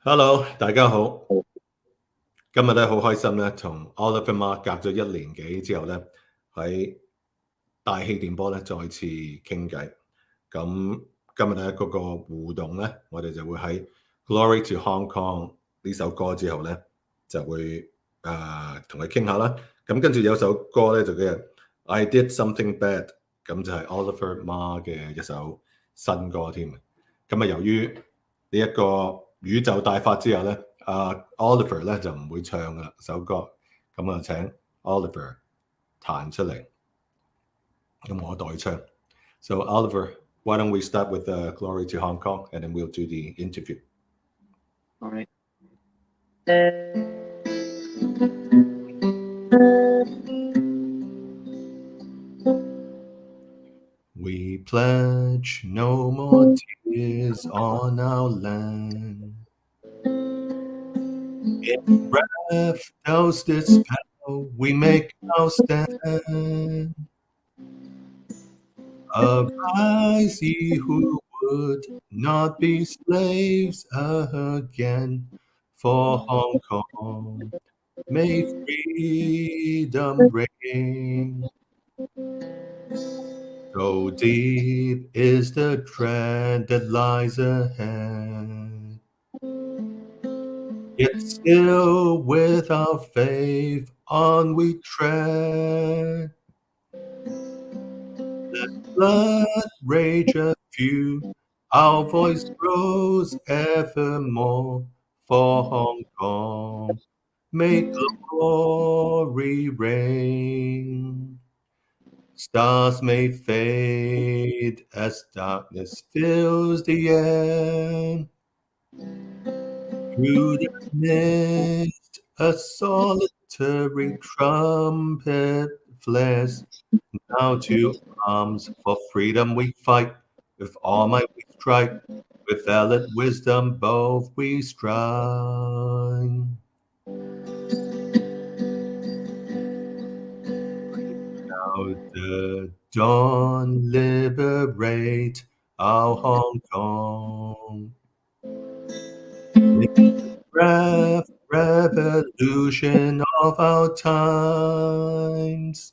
Hello，大家好。今日咧好開心咧，同 Oliver Ma 隔咗1年幾之後咧，喺大氣電波咧再次傾偈。咁今日咧嗰個互動咧，我哋就會喺《Glory to Hong Kong》呢首歌之後咧，就會同佢傾下啦。咁跟住有首歌咧就叫做《I Did Something Bad》，咁就係 Oliver Ma 嘅一首新歌添。咁由於呢一個宇宙大法之後咧，Oliver 咧就唔會唱噶啦首歌，咁請 Oliver 彈出嚟，咁我代唱。So Oliver, why don't we start with Glory to Hong Kong, and then we'll do the interview. All right. We pledge no more tears on our land. In breath, those dispel, we make our stand. Arise, ye who would not be slaves again, for Hong Kong may freedom reign. So deep is the dread that lies ahead, yet still with our faith on we tread. Let blood rage anew, our voice grows evermore, for Hong Kong may glory reign. Stars may fade as darkness fills the air. Through the mist, a solitary trumpet flares. Now to arms for freedom we fight. With all might we strike. With valid wisdom both we strive. Now the dawn liberate our Hong Kong. Revolution of our times.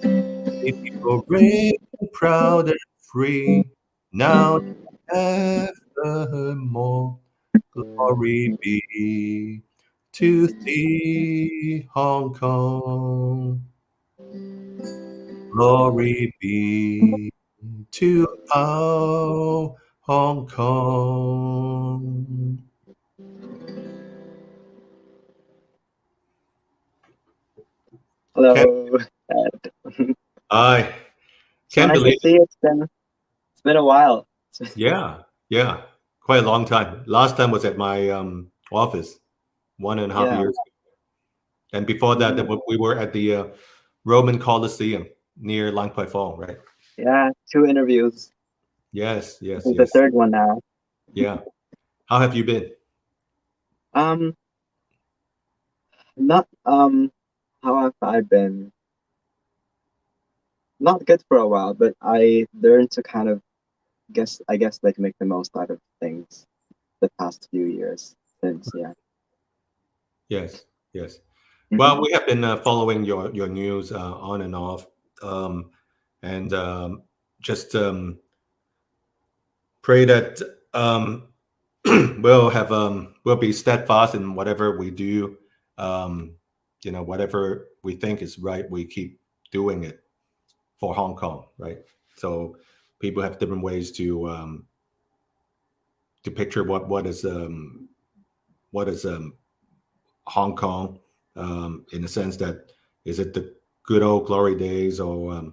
May people reign proud and free, now and evermore. Glory be to thee, Hong Kong. Glory be to our Hong Kong. Hello. I can't Nice to believe see you. It's been a while. Yeah, quite a long time. Last time was at my office, 1.5 Yeah. years ago. And before that, we were at the Roman Colosseum near Lang Kwai Fong, right? Yeah, 2 interviews. Yes. This is the third one now. Yeah. How have you been? Not how have I been? Not good for a while, but I learned to kind of I guess like make the most out of things the past few years since Yes. Well, we have been following your news on and off, and just pray that we'll be steadfast in whatever we do. Whatever we think is right, we keep doing it for Hong Kong, right? So people have different ways to picture what is Hong Kong, in the sense that is it the good old glory days, or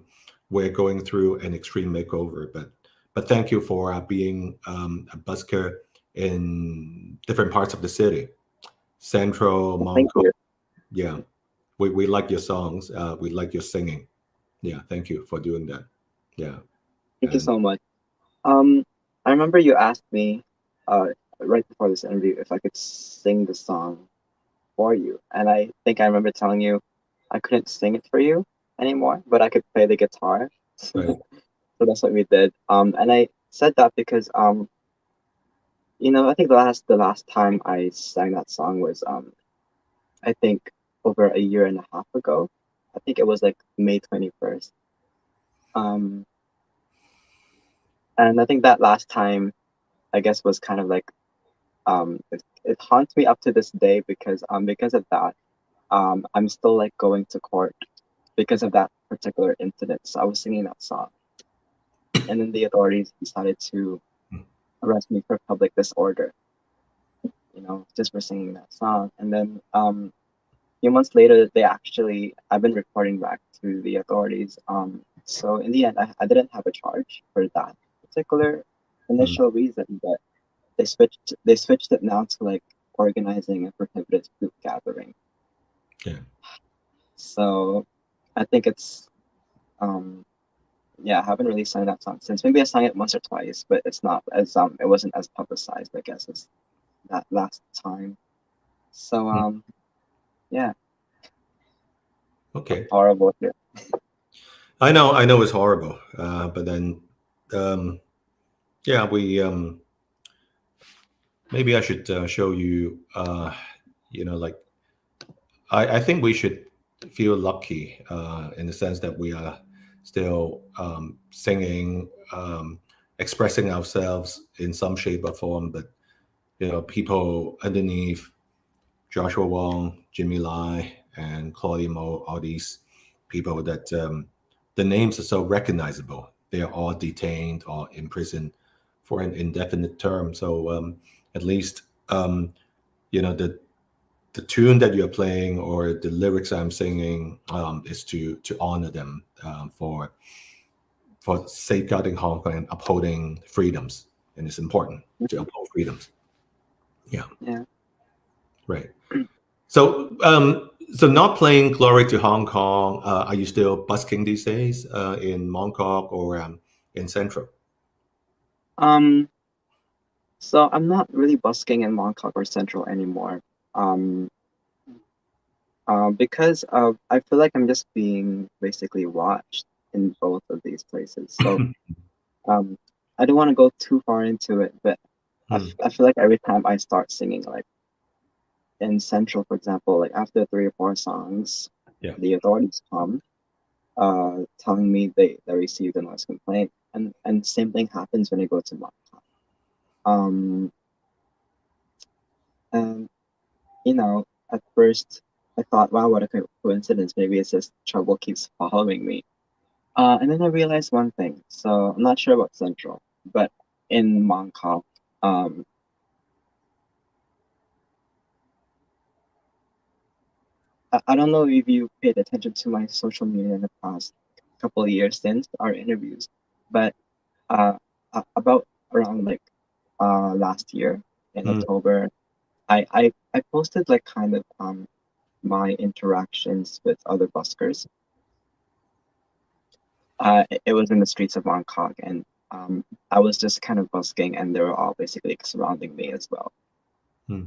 we're going through an extreme makeover. But thank you for being a busker in different parts of the city, Central, Thank Mongkok. you. Yeah, we like your songs. We like your singing. Yeah, thank you for doing that. Yeah, Thank you and so much. I remember you asked me uh right before this interview if I could sing the song for you, and I think I remember telling you I couldn't sing it for you anymore, but I could play the guitar. right. So that's what we did. And I said that because I think the last time I sang that song was I think over a year and a half ago. I think it was like May 21st. Um, and I think that last time, I guess, was kind of like it haunts me up to this day because of that. I'm still like going to court because of that particular incident. So I was singing that song, and then the authorities decided to arrest me for public disorder, just for singing that song. And then few months later, I've been reporting back to the authorities. So in the end, I didn't have a charge for that particular Mm. initial reason, but they switched it now to like organizing a prohibited group gathering. Yeah. So I think it's um yeah, I haven't really sung that song since. Maybe I sang it once or twice, but it wasn't as publicized, I guess, as that last time. So Mm. yeah, Okay. horrible here. I know it's horrible, but then, um, yeah, we maybe I should show you. Like I think we should feel lucky in the sense that we are still singing, expressing ourselves in some shape or form. But people underneath Joshua Wong, Jimmy Lai, and Claudia Mo, all these people that the names are so recognizable. They are all detained or imprisoned for an indefinite term. So at least the tune that you're playing or the lyrics I'm singing is to honor them for safeguarding Hong Kong and upholding freedoms, and it's important to Mhm. uphold freedoms. Yeah, Yeah. right. So not playing "Glory to Hong Kong." Are you still busking these days in Mongkok or in Central? Um, so I'm not really busking in Mongkok or Central anymore. Um, because I feel like I'm just being basically watched in both of these places. So um, I don't want to go too far into it, but Hmm. I feel like every time I start singing, like in Central, for example, like after 3 or 4 songs, Yeah. the authorities come, telling me they received a noise complaint, and same thing happens when I go to Mongkok. Um, and at first I thought, wow, what a coincidence. Maybe it's just trouble keeps following me. And then I realized one thing. So I'm not sure about Central, but in Mongkok, um, I don't know if you paid attention to my social media in the past couple of years since our interviews, but uh, about around like last year in Hmm. October, I posted like kind of my interactions with other buskers. It was in the streets of Bangkok, and I was just kind of busking, and they were all basically surrounding me as well. Hmm.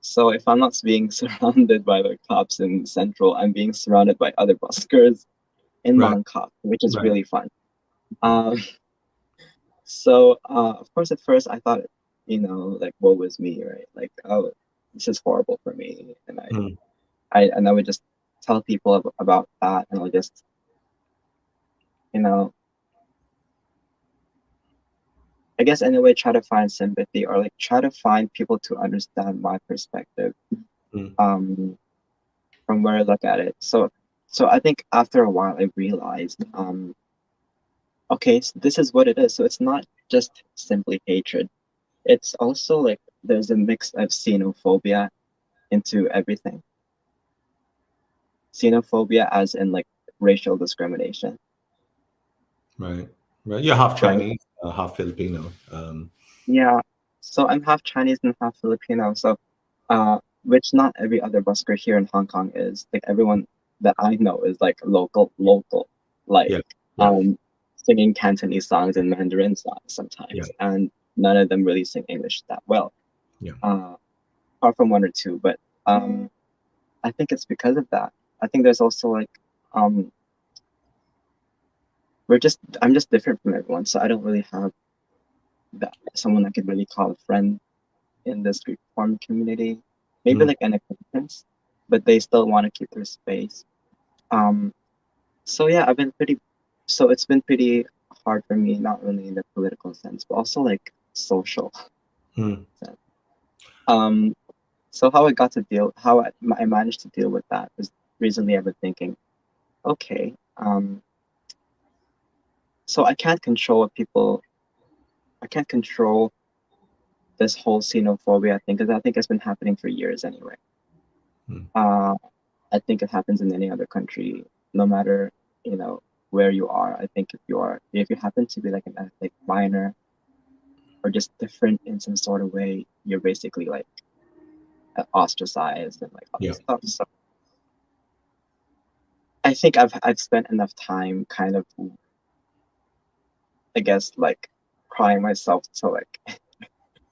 So if I'm not being surrounded by the cops in Central, I'm being surrounded by other buskers in Right. Bangkok, which is Right. really fun. Hmm. Um, so of course, at first I thought, like, woe was me, right? Like, oh, this is horrible for me, and Hmm. I would just tell people about that, and I'll just, you know, I guess in a way try to find sympathy or like try to find people to understand my perspective Hmm. um from where I look at it. So I think after a while I realized okay, so this is what it is. So it's not just simply hatred. It's also like there's a mix of xenophobia into everything. Xenophobia as in like racial discrimination, Right. Right. You're half right? Chinese, half Filipino. Yeah. So I'm half Chinese and half Filipino. So which not every other busker here in Hong Kong is. Like everyone that I know is like local, like Yeah. Yeah. um, singing Cantonese songs and Mandarin songs Yeah. sometimes, and none of them really sing English that well, Yeah. uh, apart from one or two. But I think it's because of that. I think there's also like um, I'm just different from everyone, so I don't really have that someone I could really call a friend. in the street performing community, maybe Mm. like an acquaintance, but they still want to keep their space. Um, so yeah, so it's been pretty hard for me, not only in the political sense, but also like social Mm. sense. Um, so how I got to how I managed to deal with that is recently I've been thinking, okay, so I can't control this whole xenophobia thing because I think it's been happening for years anyway. Mm. I think it happens in any other country, no matter, you know, where you are. I think if you happen to be like an ethnic minor or just different in some sort of way, you're basically like ostracized and like all Yeah. this stuff. So I think I've spent enough time kind of, I guess, like crying myself to like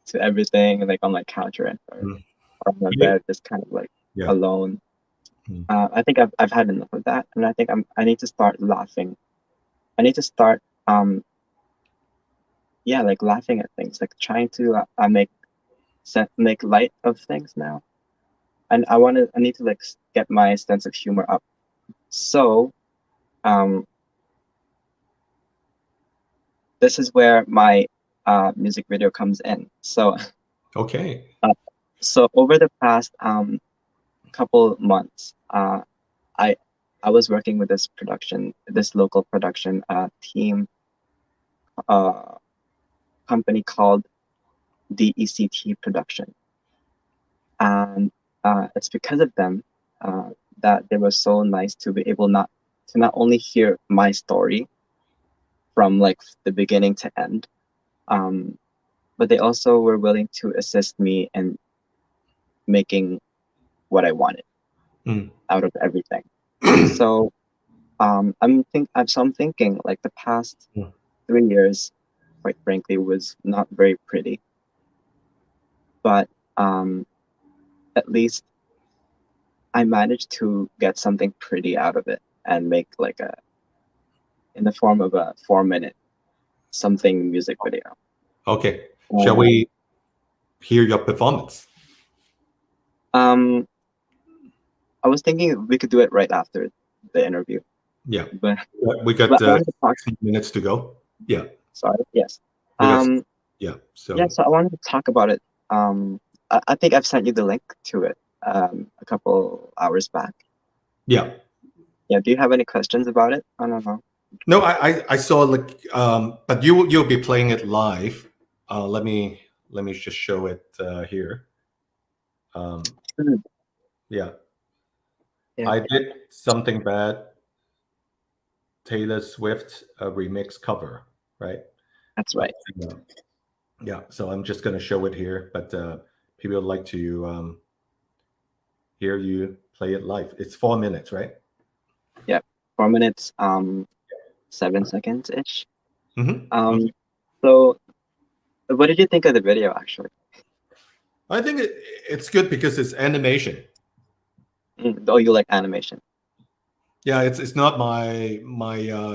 to everything, like on my couch Mm. or on my Yeah. bed, just kind of like Yeah. alone. Mm. I think I've had enough of that, and I think I need to start laughing. I need to start yeah, like laughing at things, like trying to make light of things now. And I need to like get my sense of humor up. So um this is where my music video comes in. So Okay. uh, so over the past couple months, I I was working with this local production team uh company called DECT Production, and it's because of them that they were so nice to be able not only hear my story from like the beginning to end, um, but they also were willing to assist me in making what I wanted Mm. out of everything. So I'm thinking like the past Mm. 3 years, quite frankly, was not very pretty, but um, at least I managed to get something pretty out of it and make like in the form of a 4 minute something music video. Okay. Shall And we hear your performance? um, I was thinking we could do it right after the interview, Yeah. but We got but I wanted to talk. 6 minutes to go. Yeah. Sorry, yes. We got, Um, yeah. yeah. So, So I wanted to talk about it. I think I've sent you the link to it a couple hours back. yeah. Yeah. Do you have any questions about it? I don't know. No, I saw like, but you'll be playing it live. Let me just show it here. Um, Mhm. yeah. Yeah, I did something bad. Taylor Swift remix cover, right? that's Uh, right. yeah. So I'm just gonna show it here, but people would like to hear you play it live. It's 4 minutes, right? Yeah. 4 minutes, 7 seconds ish. Mm-hmm. Um, Okay. so what did you think of the video actually? I think it's good because it's animation. Oh, you like animation. Yeah, it's not my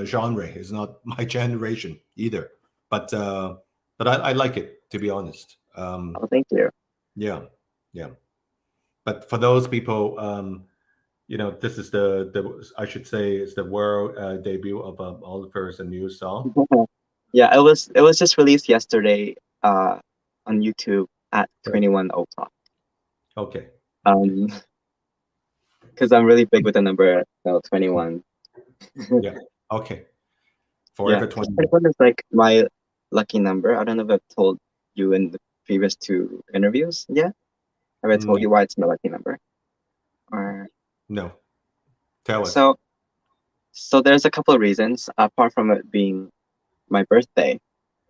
genre. It's not my generation either. But I like it, to be honest. Oh, thank you. Yeah, yeah. But for those people, this is the I should say it's the world debut of Oliver's a new song. Yeah, it was just released yesterday on YouTube at Right. 21 o'clock. Okay. Okay. Um, because I'm really big with the number 21. Yeah. Okay. Yeah, Forever because 21. 21 is like my lucky number. I don't know if I've told you in the previous two interviews. Yeah, have I told No. you why it's my lucky number? Or No. Tell us. so so there's a couple of reasons apart from it being my birthday.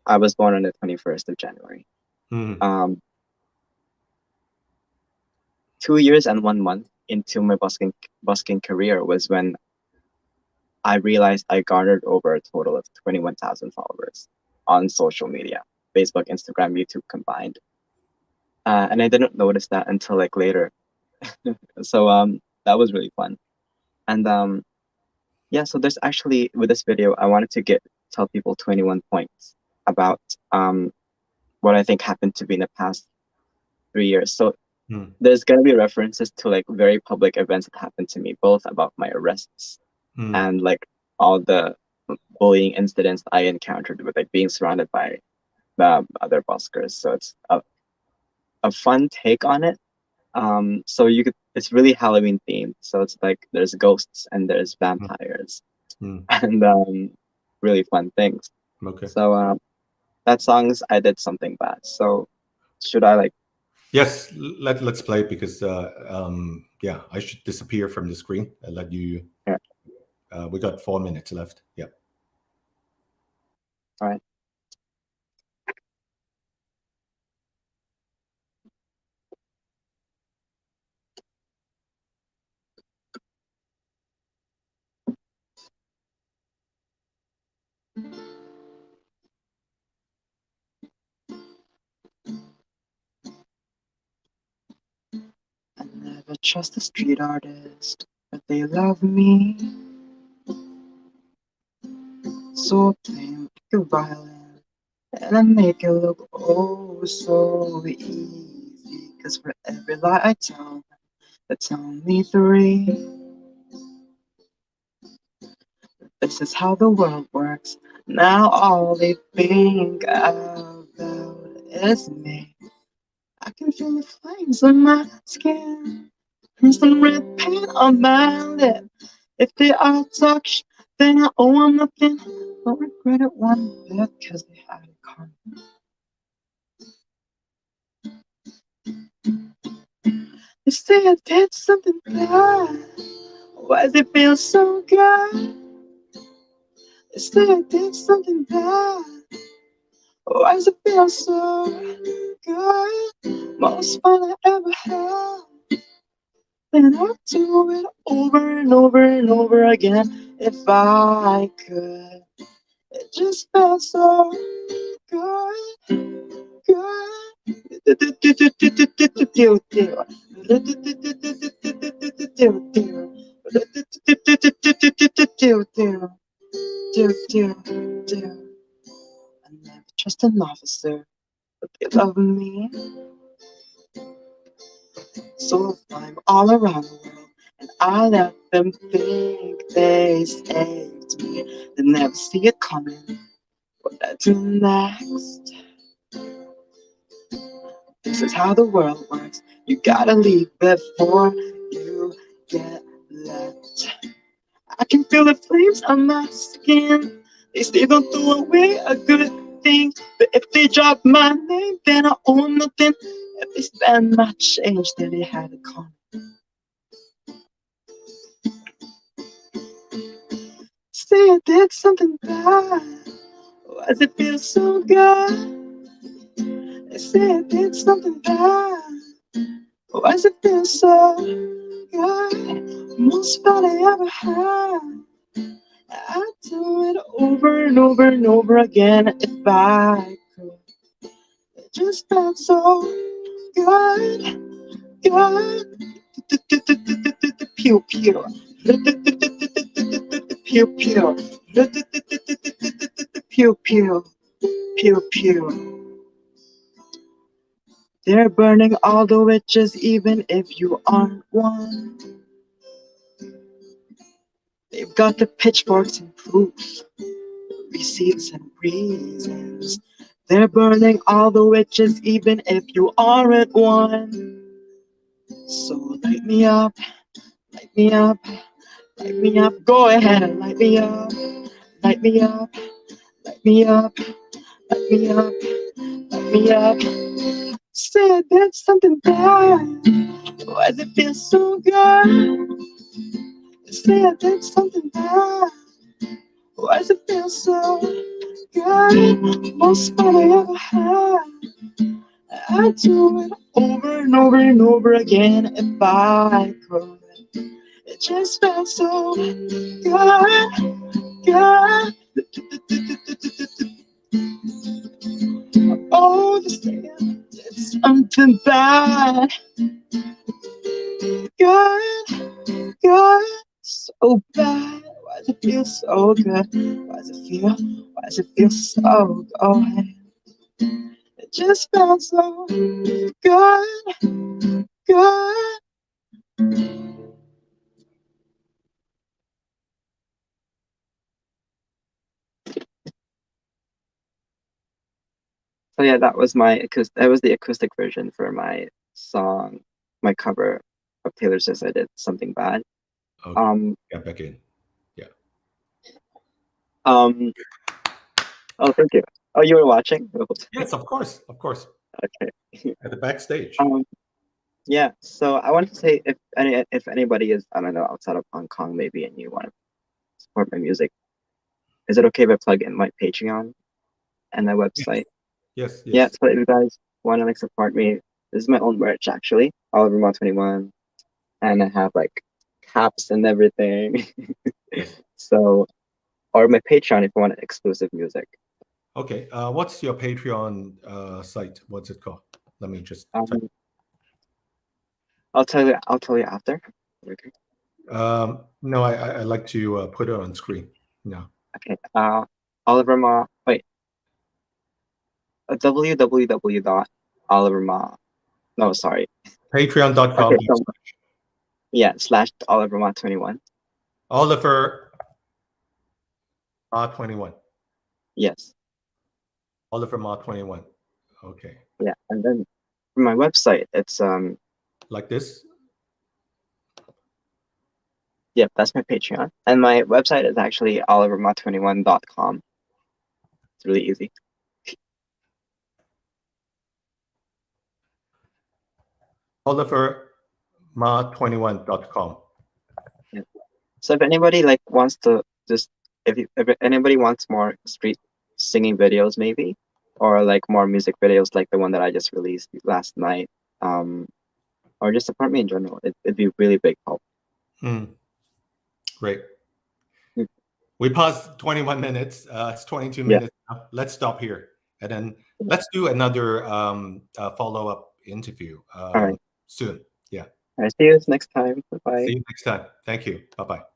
I was born on the 21st of January. Mm. Um, 2 years and 1 month into my busking career was when I realized I garnered over a total of 21,000 followers on social media, Facebook, Instagram, YouTube combined. And I didn't notice that until like later. So that was really fun. And yeah, so there's actually with this video, I wanted to tell people 21 points about what I think happened to me in the past 3 years. So Mm. there's gonna be references to like very public events that happened to me, both about my arrests and like all the bullying incidents I encountered with like being surrounded by the other buskers. So it's a fun take on it. So it's really Halloween themed. So it's like there's ghosts and there's vampires and really fun things. Okay. So that song's I Did Something Bad. So should I like? Yes, let's play because yeah, I should disappear from the screen and let you. Yeah. We got 4 minutes left. Yeah. All right. I never trust a street artist, but they love me. So plain like a violin, and I make it look oh so easy. Cause for every lie I tell them, they tell me 3. This is how the world works. Now all they think about is me. I can feel the flames on my skin and some red paint on my lip. If they all talk then I owe them nothing. Don't regret it one bit, cause they had it coming. They say I did something bad. Why does it feel so good? They say I did something bad. Why does it feel so good? Most fun I ever had. Then I'd do it over and over and over again if I could. It just felt so good, good. I never trust an officer, but they love me. So if I'm all around the world and I let them think they saved me, they never see it coming. What I do next? This is how the world works. You gotta leave before you get left. I can feel the flames on my skin. They say don't throw away a good thing, but if they drop my name, then I own nothing. If they spend my change, then they had it coming. Say I did something bad. Why does it feel so good? They say I did something bad. Why does it feel so good? Most fun I ever had. I'd do it over and over and over again if I could. It just felt so good, good. Pew pew. Pew pew. Pew pew. Pew pew. They're burning all the witches even if you aren't one. They've got the pitchforks and proof, receipts and reasons. They're burning all the witches even if you aren't one. So light me up, light me up, light me up. Go ahead and light me up, light me up, light me up, light me up, light me up. Say I did something bad. Why does it feel so good? Say I did something bad. Why does it feel so good? Most fun I ever had. I'd do it over and over and over again if I could. It just felt so good, good. Oh, this thing did something bad. Good, good, so bad. Why does it feel so good? Why does it feel so good? It It just felt so good, good. So yeah, that was the acoustic version for my song, my cover of Taylor Swift's "I Did Something Bad." Okay. Get back in. Yeah. Oh, thank you. Oh, you were watching? Yes, of course, of course. Okay. At the backstage. Yeah. So I wanted to say, if anybody is, I don't know, outside of Hong Kong maybe, and you want to support my music, is it okay if I plug in my Patreon and my website? Yes, Yeah. yes. So if you guys want to like support me, this is my own merch actually, Oliver Ma 21, and I have like caps and everything. Yes. So, or my Patreon if you want exclusive music. Okay. What's your Patreon site? What's it called? Let me just type. I'll tell you after. Okay. No, I like to put it on screen. No. Okay. Oliver Ma. Wait. www.oliverma. No, sorry. Patreon.com. Okay. So yeah, /OliverMa 21. Oliver Ma 21. Yes. Oliver Ma 21. Okay. Yeah, and then for my website, it's Like this? yeah, that's my Patreon, and my website is actually oliverma21.com. It's really easy. oliverma21.com. Yeah. So if anybody like wants to just if anybody wants more street singing videos maybe, or like more music videos like the one that I just released last night, or just support me in general, it'd be really big help. Great. Mm. We paused 21 minutes. It's 22 Yeah. minutes now. Let's stop here. And then let's do another follow-up interview All right. soon. Yeah. All right. See you next time. Bye-bye. See you next time. Thank you. Bye-bye.